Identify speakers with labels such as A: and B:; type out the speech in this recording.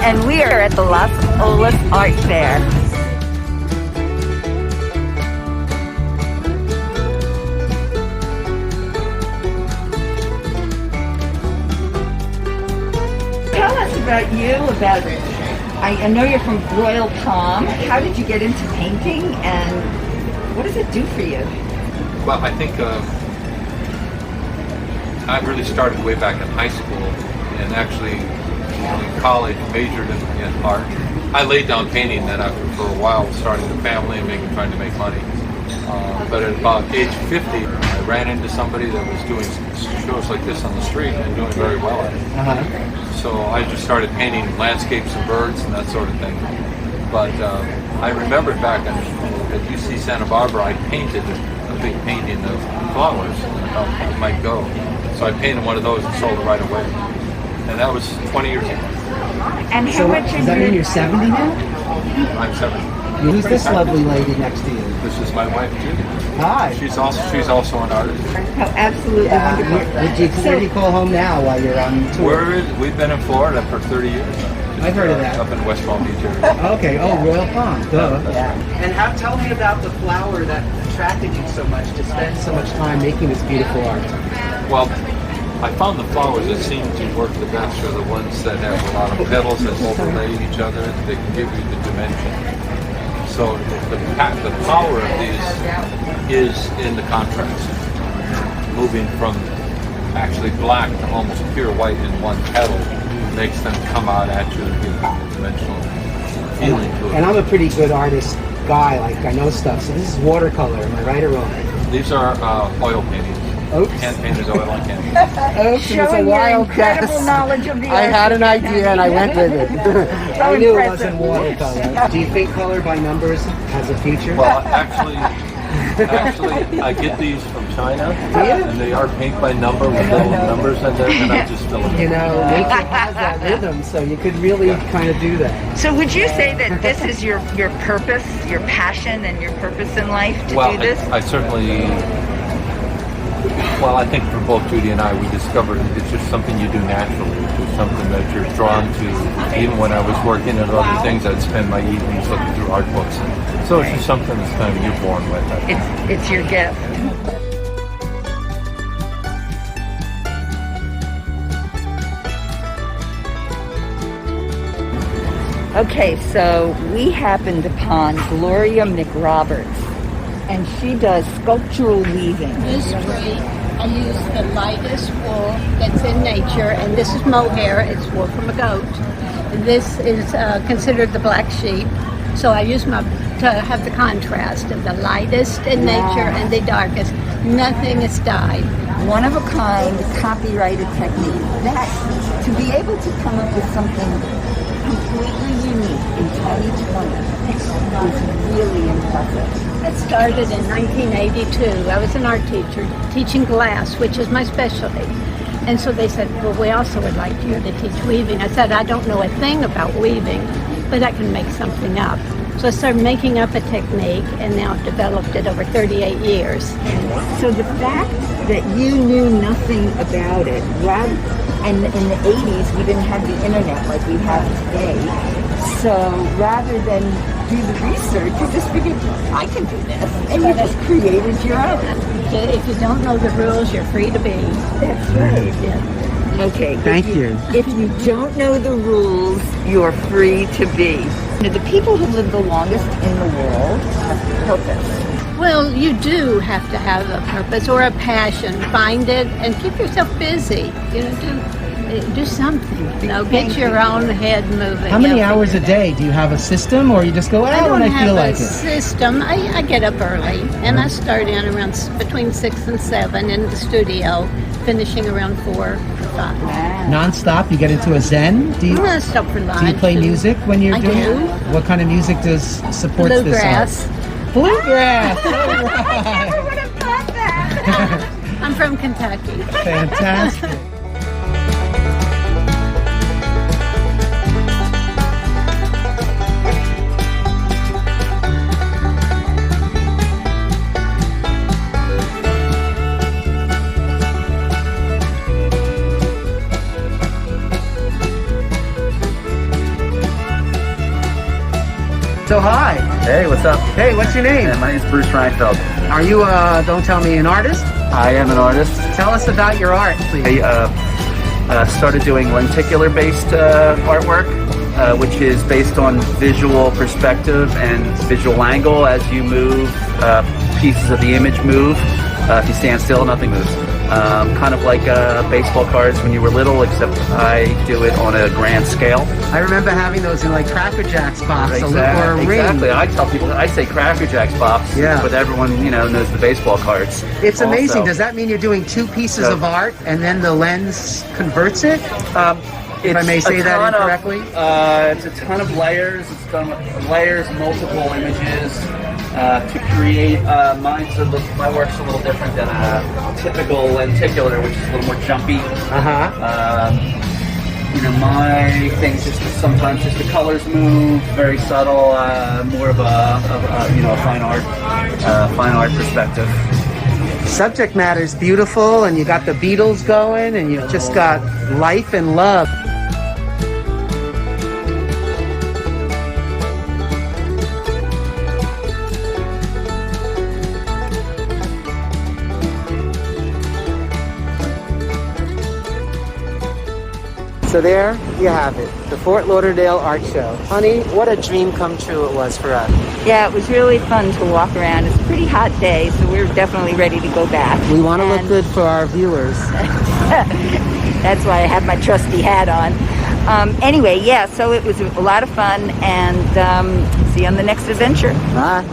A: and we are at the Olas Art Fair. Tell us about you, I know you're from Royal Palm. How did you get into painting, and what does it do for you?
B: Well, I think I really started way back in high school, and actually in college majored in art. I laid down painting then after for a while, starting a family and trying to make money. But at about age 50, I ran into somebody that was doing shows like this on the street and doing very well at it. So I just started painting landscapes and birds and that sort of thing. But I remembered back at UC Santa Barbara, I painted a big painting of flowers and how it might go. So I painted one of those and sold it right away. And that was 20 years ago.
A: And how much
C: does that mean you're 70 now?
B: I'm 70.
C: Who's this lovely lady next to you?
B: This is my wife, Judy.
C: Hi.
B: She's also an artist.
A: Oh, absolutely wonderful.
C: Where do you call home now while you're on tour?
B: We've been in Florida for 30 years now.
C: I've heard of that.
B: Up in West Palm Beach area.
C: Okay. Oh, Royal Palm. Duh.
A: Yeah.
C: And tell me about the flower that attracted you so much to spend so much time making this beautiful art.
B: Well, I found the flowers that seem to work the best are the ones that have a lot of petals that overlay each other. They can give you the dimension. So the power of these is in the contrast, moving from actually black to almost pure white in one petal makes them come out at you and give them a dimensional feeling to it.
C: And I'm a pretty good artist guy, like I know stuff. So this is watercolor, am I right or wrong?
B: These are oil paintings.
C: Oops.
B: Hand painted oil on canvas.
C: Oops,
A: Showing your incredible knowledge of the
C: I
A: art.
C: had an idea and I went with it.
A: So
C: I knew
A: impressive.
C: it wasn't watercolor. Do you think color by numbers has a future?
B: Well, actually, I get these from China, and they are paint by number with little numbers in there, and I just fill them in.
C: You know, nature has that rhythm, so you could really kind of do that.
A: So would you say that this is your purpose, your passion, and your purpose in life to do this?
B: I certainly. Well, I think for both Judy and I, we discovered it's just something you do naturally. It's something that you're drawn to. Even when I was working at other things, I'd spend my evenings looking through art books. So it's just something that's kind of you're born with.
A: It's your gift. Okay, so we happened upon Gloria McRoberts, and she does sculptural weaving.
D: This tree, I use the lightest wool that's in nature, and this is mohair. It's wool from a goat. This is considered the black sheep, so I use to have the contrast of the lightest in nature and the darkest. Nothing is dyed.
A: One of a kind, copyrighted technique. That to be able to come up with something completely unique in 2020 is really impressive.
D: It started in 1982. I was an art teacher teaching glass, which is my specialty. And so they said, well, we also would like you to teach weaving. I said, I don't know a thing about weaving, but I can make something up. So I started making up a technique, and now I've developed it over 38 years.
A: So the fact that you knew nothing about it, and in the 80s we didn't have the internet like we have today, so rather than do the research, you just figured, I can do this, and you just created your own.
D: If you don't know the rules, you're free to be.
A: That's right.
D: Yeah.
A: Okay.
C: Thank you.
A: If you don't know the rules, you're free to be. The people who live the longest in the world have purpose.
D: Well, you do have to have a purpose or a passion. Find it and keep yourself busy. You know, do something. You know, get your own head moving.
C: How many hours a day? Do you have a system, or you just go out when I feel like it?
D: I don't have a system. I get up early, and I start in around between 6 and 7 in the studio, finishing around 4 or 5.
C: Non-stop? You get into a zen?
D: I'm gonna stop for lunch.
C: Do you play music when you're doing
D: do.
C: it? What kind of music supports
D: Bluegrass.
C: this art? Bluegrass! All
A: I
C: right.
A: would have thought that.
D: I'm from Kentucky.
C: Fantastic. So hi.
E: Hey, what's up?
C: Hey, what's your name?
E: My name is Bruce Reinfeld.
C: Are you, don't tell me, an artist?
E: I am an artist.
C: Tell us about your art, please.
E: I started doing lenticular-based artwork, which is based on visual perspective and visual angle. As you move, pieces of the image move. If you stand still, nothing moves. Kind of like baseball cards when you were little, except I do it on a grand scale.
C: I remember having those in like Cracker Jacks box, or a ring.
E: Exactly. I tell people, I say Cracker Jacks box,
C: Yeah.
E: but everyone, knows the baseball cards.
C: It's amazing.
E: Also.
C: Does that mean you're doing two pieces of art and then the lens converts it? If I may say that incorrectly?
E: It's a ton of layers. It's done with layers, multiple images to create. My work's a little different than a typical lenticular, which is a little more jumpy. My things just sometimes just the colors move, very subtle, more of a fine art perspective.
C: Subject matter is beautiful, and you got the Beatles going, and you've just got life and love. So there you have it, the Fort Lauderdale Art Show. Honey, what a dream come true it was for us.
A: Yeah, it was really fun to walk around. It's a pretty hot day, so we're definitely ready to go back.
C: We want to look good for our viewers.
A: That's why I have my trusty hat on. Anyway, yeah, so it was a lot of fun, and see you on the next adventure.
C: Bye.